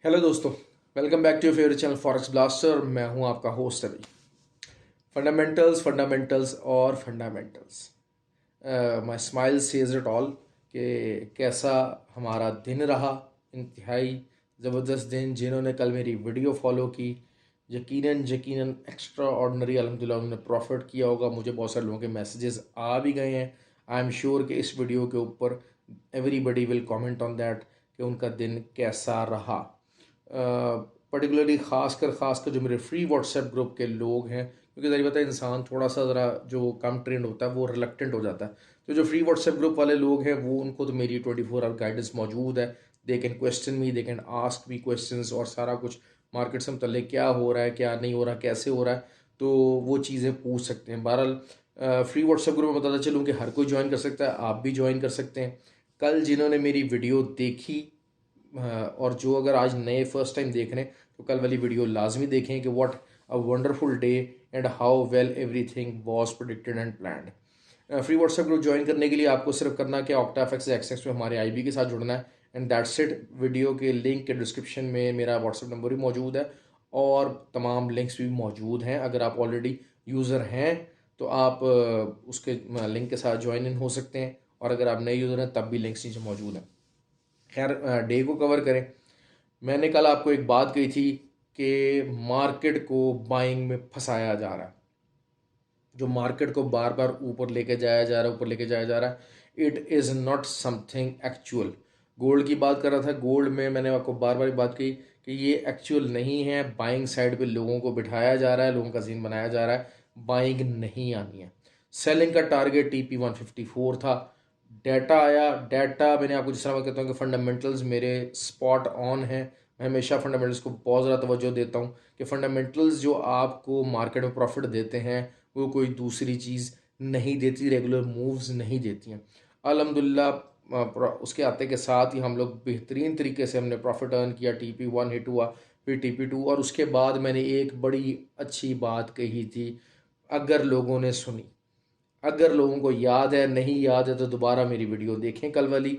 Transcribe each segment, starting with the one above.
Hello दोस्तों, welcome back to your favourite channel forex blaster. मैं हूं आपका होस्ट अभी। फंडामेंटल्स फंडामेंटल्स और fundamentals. My smile says it all कि कैसा हमारा दिन रहा। इंतहाई ज़बरदस्त दिन। जिन्होंने कल मेरी वीडियो फॉलो की, यकीनन यकीनन एक्स्ट्रा ऑर्डनरी अल्हम्दुलिल्लाह उन्होंने प्रॉफिट किया होगा। मुझे बहुत सारे लोगों के मैसेजेस आ भी गए हैं। आई एम श्योर कि इस वीडियो के ऊपर everybody will comment on that कि उनका दिन कैसा रहा। पर्टिकुलरली खासकर जो मेरे फ्री व्हाट्सएप ग्रुप के लोग हैं, क्योंकि ज़रिए पता है इंसान थोड़ा सा ज़रा जो कम ट्रेंड होता है वो रिलक्टेंट हो जाता है। तो जो फ्री व्हाट्सएप ग्रुप वाले लोग हैं वो उनको तो मेरी 24 आवर गाइडेंस मौजूद है। They can question me, they can ask me questions और सारा कुछ मार्केट से मतलब क्या हो रहा है, क्या नहीं हो रहा, कैसे हो रहा है, तो वो चीज़ें पूछ सकते हैं। बहरहाल फ्री व्हाट्सएप ग्रुप में बताता चलूँ कि हर कोई ज्वाइन कर सकता है, आप भी ज्वाइन कर सकते हैं। कल जिन्होंने मेरी वीडियो देखी, और जो अगर आज नए फर्स्ट टाइम देख रहे हैं तो कल वाली वीडियो लाजमी देखें कि what a wonderful day and how well everything was predicted and planned. Free WhatsApp group join करने के लिए आपको सिर्फ करना क्या, ऑक्टाफेक्स एक्सेस में हमारे आईबी के साथ जुड़ना है एंड दैट्स इट। वीडियो के लिंक के डिस्क्रिप्शन में मेरा व्हाट्सएप नंबर भी मौजूद है और तमाम लिंक्स भी मौजूद हैं। अगर आप ऑलरेडी यूज़र हैं तो आप उसके लिंक के साथ ज्वाइन इन हो सकते हैं, और अगर आप नए यूज़र हैं तब भी लिंक्स नीचे मौजूद हैं। खैर, डे को कवर करें। मैंने कल आपको एक बात कही थी कि मार्केट को बाइंग में फंसाया जा रहा है। जो मार्केट को बार बार ऊपर लेके जाया जा रहा है, ऊपर लेके जाया जा रहा है, it is not something actual. Gold की बात कर रहा था। गोल्ड में मैंने आपको बार बार बात कही कि ये एक्चुअल नहीं है। बाइंग साइड पे लोगों को बिठाया जा रहा है, लोगों का सीन बनाया जा रहा है। बाइंग नहीं आनी है। सेलिंग का टारगेट TP154 था। डाटा आया। डाटा मैंने आपको जिस तरह मैं कहता हूँ कि फंडामेंटल्स मेरे स्पॉट ऑन हैं। मैं हमेशा फंडामेंटल्स को बहुत ज़्यादा तवज्जो देता हूँ कि फंडामेंटल्स जो आपको मार्केट में प्रॉफिट देते हैं वो कोई दूसरी चीज़ नहीं देती, रेगुलर मूव्स नहीं देती हैं। अल्हम्दुलिल्लाह उसके आते के साथ ही हम लोग बेहतरीन तरीके से हमने प्रॉफिट अर्न किया। TP1 हिट हुआ, फिर TP2, और उसके बाद मैंने एक बड़ी अच्छी बात कही थी। अगर लोगों ने सुनी, अगर लोगों को याद है, नहीं याद है तो दोबारा मेरी वीडियो देखें कल वाली।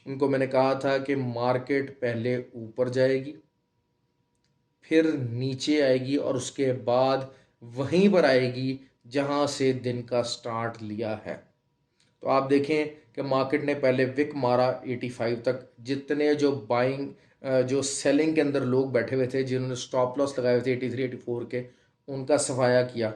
उनको मैंने कहा था कि मार्केट पहले ऊपर जाएगी, फिर नीचे आएगी, और उसके बाद वहीं पर आएगी जहां से दिन का स्टार्ट लिया है। तो आप देखें कि मार्केट ने पहले विक मारा 85 तक। जितने जो बाइंग जो सेलिंग के अंदर लोग बैठे हुए थे, जिन्होंने स्टॉप लॉस लगाए हुए थे 83 84 के, उनका सफाया किया।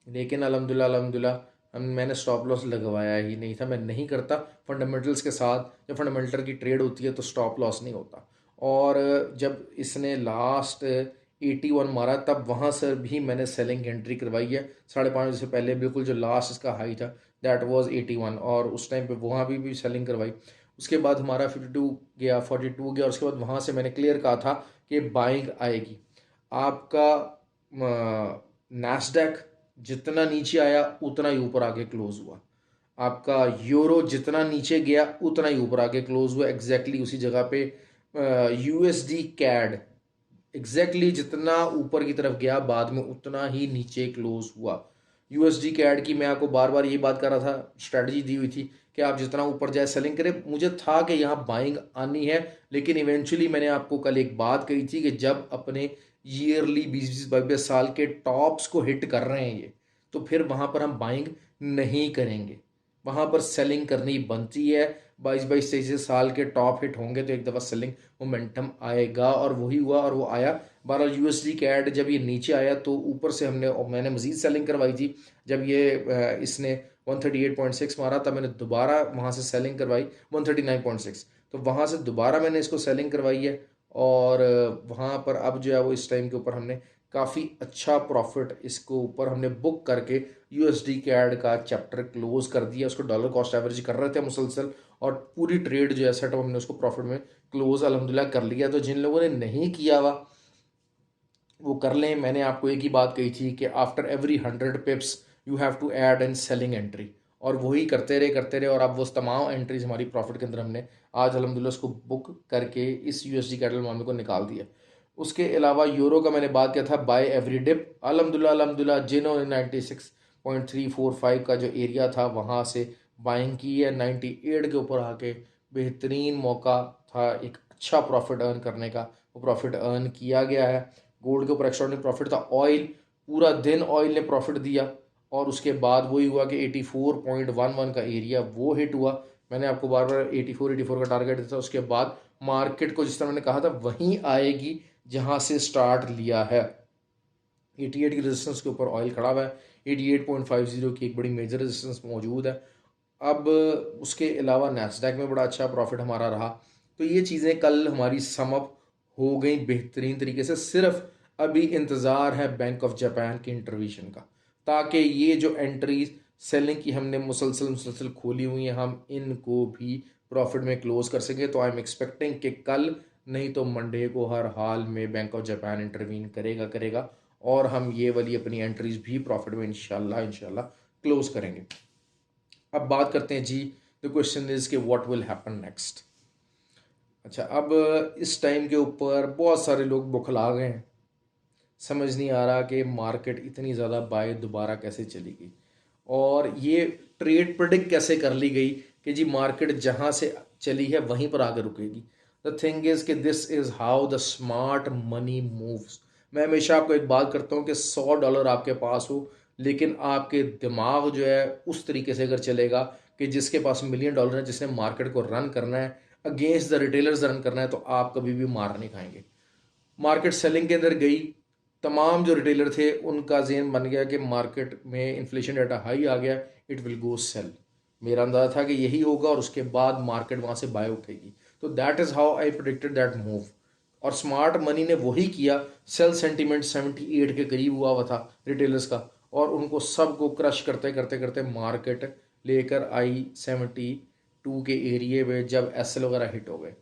लेकिन अल्हम्दुलिल्लाह अल्हम्दुलिल्लाह मैंने स्टॉप लॉस लगवाया ही नहीं था। मैं नहीं करता फंडामेंटल्स के साथ। जब फंडामेंटल की ट्रेड होती है तो स्टॉप लॉस नहीं होता। और जब इसने लास्ट 81 मारा तब वहाँ से भी मैंने सेलिंग एंट्री करवाई है। 5:30 से पहले बिल्कुल जो लास्ट इसका हाई था दैट वाज 81, और उस टाइम पे वहाँ भी सेलिंग करवाई। उसके बाद हमारा 52 गया, 42 गया, और उसके बाद वहाँ से मैंने क्लियर कहा था कि बाइंग आएगी। आपका नैस्डैक जितना नीचे आया उतना ही ऊपर आके क्लोज हुआ। आपका यूरो जितना नीचे गया उतना ही ऊपर आके क्लोज हुआ, एग्जैक्टली उसी जगह पे। USD कैड एग्जैक्टली जितना ऊपर की तरफ गया बाद में उतना ही नीचे क्लोज हुआ। USD कैड की मैं आपको बार बार ये बात कर रहा था, स्ट्रैटेजी दी हुई थी कि आप जितना ऊपर जाए सेलिंग करें। मुझे था कि यहाँ बाइंग आनी है, लेकिन इवेंचुअली मैंने आपको कल एक बात कही थी कि जब अपने ईयरली 20-22 साल के टॉप्स को हिट कर रहे हैं ये, तो फिर वहाँ पर हम बाइंग नहीं करेंगे, वहाँ पर सेलिंग करनी बनती है। 22-23 साल के टॉप हिट होंगे तो एक दफ़ा सेलिंग मोमेंटम आएगा, और वही हुआ और वो आया। 12 USD कैड जब ये नीचे आया तो ऊपर से मैंने मजीद सेलिंग करवाई थी। जब ये इसने 138.6 मारा तब मैंने दोबारा वहाँ से सेलिंग करवाई 139.6, तो वहाँ से दोबारा मैंने इसको सेलिंग करवाई है। और वहाँ पर अब जो है वो इस टाइम के ऊपर हमने काफ़ी अच्छा प्रॉफिट इसको ऊपर हमने बुक करके USD कैड का चैप्टर क्लोज कर दिया। उसको डॉलर कॉस्ट एवरेज कर रहे थे मुसलसल, और पूरी ट्रेड जो है सेटअप हमने उसको प्रॉफिट में क्लोज अल्हम्दुलिल्लाह कर लिया। तो जिन लोगों ने नहीं किया हुआ वो कर लें। मैंने आपको एक ही बात कही थी कि after every 100 pips you have to add an selling entry, और वही करते रहे, और अब वो तमाम एंट्रीज हमारी प्रॉफिट के अंदर हमने आज अल्हम्दुलिल्लाह उसको बुक करके इस USD कैटल मामले को निकाल दिया। उसके अलावा यूरो का मैंने बात किया था बाय एवरी डिप। अल्हम्दुलिल्लाह अल्हम्दुलिल्लाह जिन्होंने 96.345 का जो एरिया था वहाँ से बाइंग की है, 98 के ऊपर आके बेहतरीन मौका था, एक अच्छा प्रॉफिट अर्न करने का, वो प्रॉफिट अर्न किया गया है। गोल्ड के ऊपर एक्स्ट्राऑर्डिनरी प्रॉफिट था। ऑयल, पूरा दिन ऑयल ने प्रॉफिट दिया और उसके बाद वही हुआ कि 84.11 का एरिया वो हिट हुआ। मैंने आपको बार बार 84 का टारगेट दिया था। उसके बाद मार्केट को जिस तरह मैंने कहा था वहीं आएगी जहाँ से स्टार्ट लिया है। 88 की रेजिस्टेंस के ऊपर ऑयल खड़ा हुआ है। 88.50 की एक बड़ी मेजर रेजिस्टेंस मौजूद है। अब उसके अलावा नैस्डैक में बड़ा अच्छा प्रॉफिट हमारा रहा। तो ये चीज़ें कल हमारी सम अप हो गई बेहतरीन तरीके से। सिर्फ अभी इंतज़ार है बैंक ऑफ जापान के इंटरवेंशन का, ताकि ये जो एंट्रीज सेलिंग की हमने मुसलसल मुसलसल खोली हुई हैं हम इनको भी प्रॉफिट में क्लोज कर सकें। तो आई एम एक्सपेक्टिंग कि कल नहीं तो मंडे को हर हाल में बैंक ऑफ जापान इंटरवीन करेगा करेगा और हम ये वाली अपनी एंट्रीज भी प्रॉफिट में इंशाल्लाह इंशाल्लाह क्लोज करेंगे। अब बात करते हैं जी, द क्वेश्चन इज कि व्हाट विल हैपन नेक्स्ट। अच्छा, अब इस टाइम के ऊपर बहुत सारे लोग बुखला गए हैं। समझ नहीं आ रहा कि मार्केट इतनी ज़्यादा बाय दोबारा कैसे चली गई और ये ट्रेड प्रिडिक्ट कैसे कर ली गई कि जी मार्केट जहाँ से चली है वहीं पर आकर रुकेगी। द थिंग इज़ कि this is how the smart money moves. मैं हमेशा आपको एक बात करता हूँ कि $100 आपके पास हो लेकिन आपके दिमाग जो है उस तरीके से अगर चलेगा कि जिसके पास $1,000,000 है, जिसने मार्केट को रन करना है, अगेंस्ट द रिटेलर्स रन करना है, तो आप कभी भी मार नहीं खाएंगे। मार्केट सेलिंग के अंदर गई, तमाम जो रिटेलर थे उनका जेन बन गया कि मार्केट में इन्फ्लेशन डाटा हाई आ गया, इट विल गो सेल। मेरा अंदाजा था कि यही होगा और उसके बाद मार्केट वहाँ से बाय उठेगी। तो that is how I predicted that move. और स्मार्ट मनी ने वही किया। सेल सेंटीमेंट 78 के करीब हुआ था रिटेलर्स का और उनको सबको क्रश करते करते करते मार्केट लेकर आई 72 के एरिए में जब एसएल वगैरह हिट हो गए।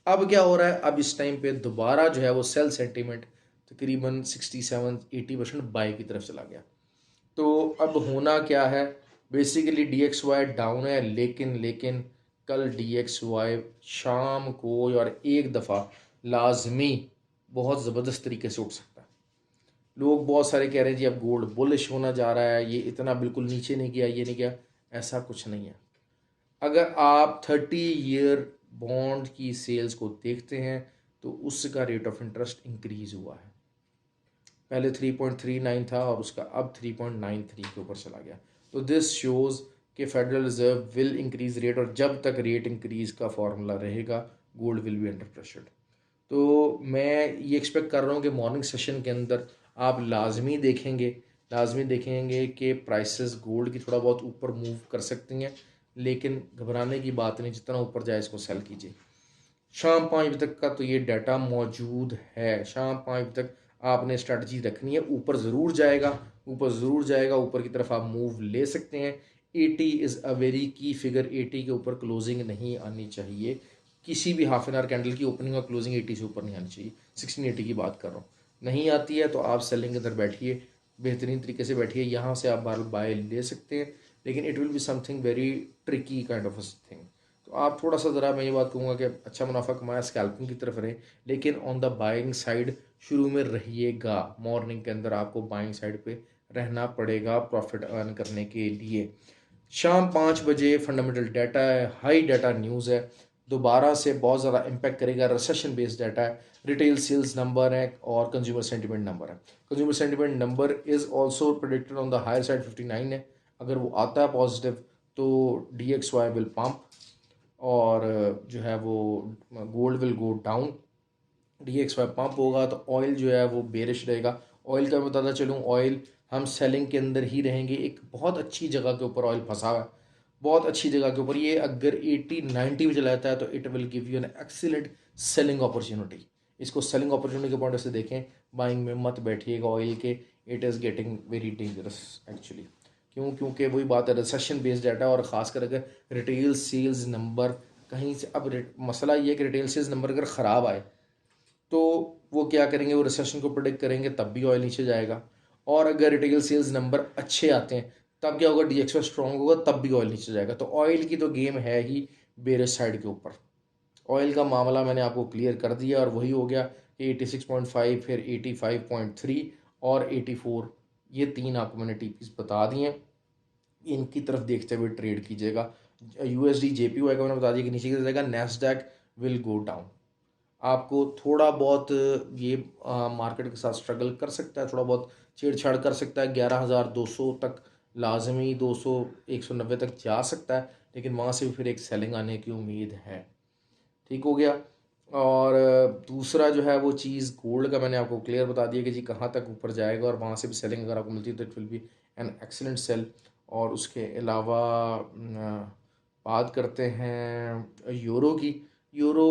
अब क्या हो रहा है, अब इस टाइम पे दोबारा जो है वो सेल सेंटीमेंट तकरीबन 67-80% बाय की तरफ चला गया। तो अब होना क्या है, बेसिकली DXY डाउन है लेकिन कल DXY शाम को और एक दफ़ा लाजमी बहुत ज़बरदस्त तरीके से उठ सकता है। लोग बहुत सारे कह रहे हैं जी अब गोल्ड बुलिश होना जा रहा है, ये इतना बिल्कुल नीचे नहीं गया, ये नहीं गया। ऐसा कुछ नहीं है। अगर आप 30 ईयर बॉन्ड की सेल्स को देखते हैं तो उसका रेट ऑफ इंटरेस्ट इंक्रीज हुआ है। पहले 3.39 था और उसका अब 3.93 के ऊपर चला गया। तो दिस शोज़ कि federal reserve will increase rate और जब तक रेट इंक्रीज का फॉर्मूला रहेगा gold will be under pressure. तो मैं ये एक्सपेक्ट कर रहा हूँ कि मॉर्निंग सेशन के अंदर आप लाजमी देखेंगे कि प्राइसेस गोल्ड की थोड़ा बहुत ऊपर मूव कर सकती हैं, लेकिन घबराने की बात नहीं, जितना ऊपर जाए इसको सेल कीजिए। शाम 5 बजे तक का तो ये डाटा मौजूद है। शाम 5 बजे तक आपने स्ट्रैटेजी रखनी है। ऊपर ज़रूर जाएगा, ऊपर की तरफ आप मूव ले सकते हैं। 80 इज़ अ वेरी की फिगर। 80 के ऊपर क्लोजिंग नहीं आनी चाहिए। किसी भी हाफ एन आवर कैंडल की ओपनिंग और क्लोजिंग 80 से ऊपर नहीं आनी चाहिए। 1680 की बात कर रहा हूँ। नहीं आती है तो आप सेलिंग के अंदर बैठिए, बेहतरीन तरीके से बैठिए। यहाँ से आप बार बाय ले सकते हैं, लेकिन it will be something very tricky kind of a thing. तो आप थोड़ा सा ज़रा, मैं ये बात कहूँगा कि अच्छा मुनाफा कमाया, स्कैल्पिंग की तरफ रहे, लेकिन ऑन द बाइंग साइड शुरू में रहिएगा। मॉर्निंग के अंदर आपको बाइंग साइड पे रहना पड़ेगा प्रॉफिट अर्न करने के लिए। शाम 5 बजे फंडामेंटल डाटा है, हाई डाटा न्यूज़ है, दोबारा से बहुत ज़्यादा इम्पैक्ट करेगा। रिसेशन बेस्ड डाटा है, रिटेल सेल्स नंबर है और कंज्यूमर सेंटिमेंट नंबर है। Consumer sentiment number is also predicted on the higher side 59 है। अगर वो आता है पॉजिटिव तो DXY विल पम्प और जो है वो gold will go down. DXY pump होगा तो ऑयल जो है वो बेरिश रहेगा। ऑयल का मैं बताता चलूँ, ऑयल हम सेलिंग के अंदर ही रहेंगे। एक बहुत अच्छी जगह के ऊपर ऑयल फंसा हुआ है, बहुत अच्छी जगह के ऊपर। ये अगर 80-90 में चला जाता है तो it will give you an excellent selling opportunity. इसको सेलिंग अपॉर्चुनिटी के पॉइंट से देखें, बाइंग में मत बैठिएगा ऑयल के। It is getting very dangerous actually. क्योंकि वही बात है, रिसेशन बेस्ड डाटा और ख़ासकर अगर रिटेल सेल्स नंबर कहीं से, अब मसला ये है कि रिटेल सेल्स नंबर अगर ख़राब आए तो वो क्या करेंगे, वो रिसेशन को प्रेडिक्ट करेंगे, तब भी ऑयल नीचे जाएगा। और अगर रिटेल सेल्स नंबर अच्छे आते हैं तब क्या होगा, DXY स्ट्रॉन्ग होगा, तब भी ऑयल नीचे जाएगा। तो ऑयल की तो गेम है ही बेरिश साइड के ऊपर। ऑयल का मामला मैंने आपको क्लियर कर दिया और वही हो गया कि 86.5, फिर 85.3 और 84, ये तीन आपको मैंने TPs बता दिए हैं। इनकी तरफ देखते हुए ट्रेड कीजिएगा। USD JPY का मैंने बता दिया कि नीचे की जाएगा। Nasdaq will go down. आपको थोड़ा बहुत ये मार्केट के साथ स्ट्रगल कर सकता है, थोड़ा बहुत छेड़छाड़ कर सकता है। 11,200 तक लाजमी, 200 190 तक जा सकता है, लेकिन वहाँ से भी फिर एक सेलिंग आने की उम्मीद है। ठीक हो गया। और दूसरा जो है वो चीज़ गोल्ड का मैंने आपको क्लियर बता दिया कि जी कहाँ तक ऊपर जाएगा, और वहाँ से भी सेलिंग अगर आपको मिलती है तो it will be an excellent sell. और उसके अलावा बात करते हैं यूरो की। यूरो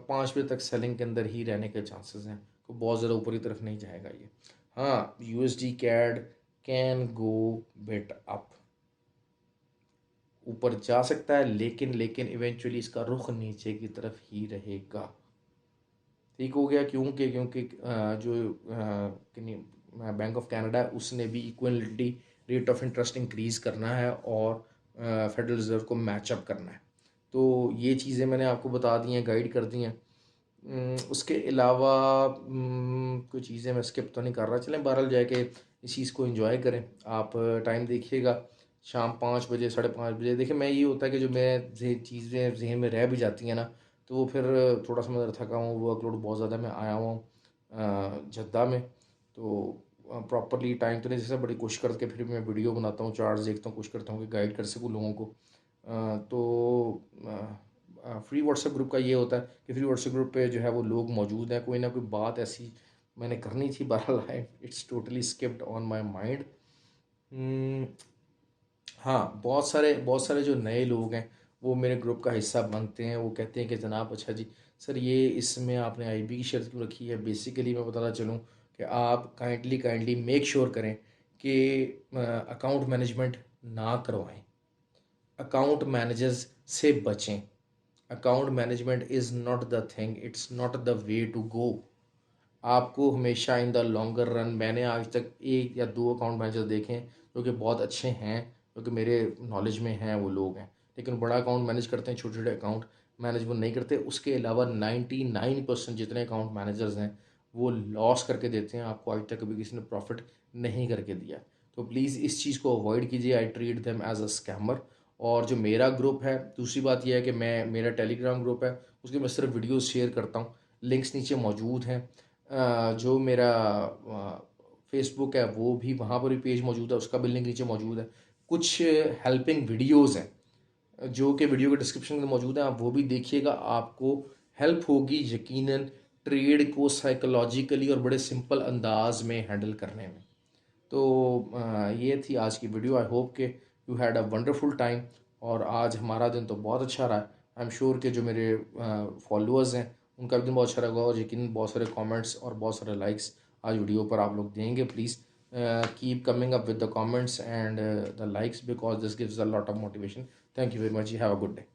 5 बजे तक सेलिंग के अंदर ही रहने के चांसेस हैं, तो बहुत ज़्यादा ऊपरी तरफ नहीं जाएगा ये। हाँ, USD CAD can go bit up, ऊपर जा सकता है, लेकिन इवेंचुअली इसका रुख नीचे की तरफ ही रहेगा। ठीक हो गया। क्योंकि जो बैंक ऑफ कनाडा है उसने भी equality rate of interest increase करना है और फेडरल रिजर्व को मैचअप करना है। तो ये चीज़ें मैंने आपको बता दी हैं, गाइड कर दी हैं। उसके अलावा कुछ चीज़ें मैं स्किप तो नहीं कर रहा। चलें, बहरहाल जाके इस चीज़ को एंजॉय करें। आप टाइम देखिएगा, शाम 5 बजे 5:30 बजे। देखिए, मैं ये होता है कि जो मैं चीज़ें जहन में रह भी जाती हैं ना, तो वो फिर थोड़ा सा मैं थका हूँ, वर्कलोड बहुत ज़्यादा, मैं आया हुआ हूँ जद्दा में, तो प्रॉपरली टाइम तो नहीं, जैसे बड़ी कोशिश करके फिर मैं वीडियो बनाता हूँ, चार्ट्स देखता हूँ, कोशिश करता हूँ कि गाइड कर सकूँ लोगों को। तो फ्री व्हाट्सएप ग्रुप का ये होता है कि फ्री व्हाट्सएप ग्रुप पे जो है वो लोग मौजूद हैं। कोई ना कोई बात ऐसी मैंने करनी थी, बहरहाल है it's totally skipped on my mind. हाँ, बहुत सारे जो नए लोग हैं वो मेरे ग्रुप का हिस्सा बनते हैं। वो कहते हैं कि जनाब अच्छा जी सर, ये इसमें आपने आईबी की शर्त क्यों रखी है। बेसिकली मैं बताना चलूँ कि आप काइंडली काइंडली मेक श्योर करें कि अकाउंट मैनेजमेंट ना करवाएं, अकाउंट मैनेजर्स से बचें। Account management is not the thing, it's not the way to go. आपको हमेशा इन द लॉन्गर रन, मैंने आज तक 1 या 2 अकाउंट मैनेजर देखे हैं जो कि बहुत अच्छे हैं, जो कि मेरे नॉलेज में हैं, वो लोग हैं, लेकिन बड़ा अकाउंट मैनेज करते हैं, छोटे छोटे अकाउंट मैनेज वो नहीं करते। उसके अलावा 99% जितने अकाउंट मैनेजर्स हैं वो लॉस करके देते हैं आपको, आज तक कभी किसी ने प्रॉफिट नहीं करके दिया। तो प्लीज़ इस चीज़ को अवॉइड कीजिए। I treat them as a scammer. और जो मेरा ग्रुप है, दूसरी बात यह है कि मेरा टेलीग्राम ग्रुप है, उसके मैं सिर्फ वीडियोस शेयर करता हूँ, लिंक्स नीचे मौजूद हैं। जो मेरा फेसबुक है वो भी, वहाँ पर भी पेज मौजूद है, उसका भी लिंक नीचे मौजूद है। कुछ हेल्पिंग वीडियोज़ हैं जो कि वीडियो के डिस्क्रिप्शन में मौजूद है, आप वो भी देखिएगा, आपको हेल्प होगी यकीनन ट्रेड को साइकोलॉजिकली और बड़े सिंपल अंदाज में हैंडल करने में। तो ये थी आज की वीडियो। आई होप के you had a wonderful time, और आज हमारा दिन तो बहुत अच्छा रहा। आई एम श्योर कि जो मेरे फॉलोअर्स हैं उनका भी दिन बहुत अच्छा रहा, और यकीन बहुत सारे कमेंट्स और बहुत सारे लाइक्स आज वीडियो पर आप लोग देंगे। Please keep coming up with the comments and the likes, because this gives a lot of motivation. Thank you very much, you have a good day.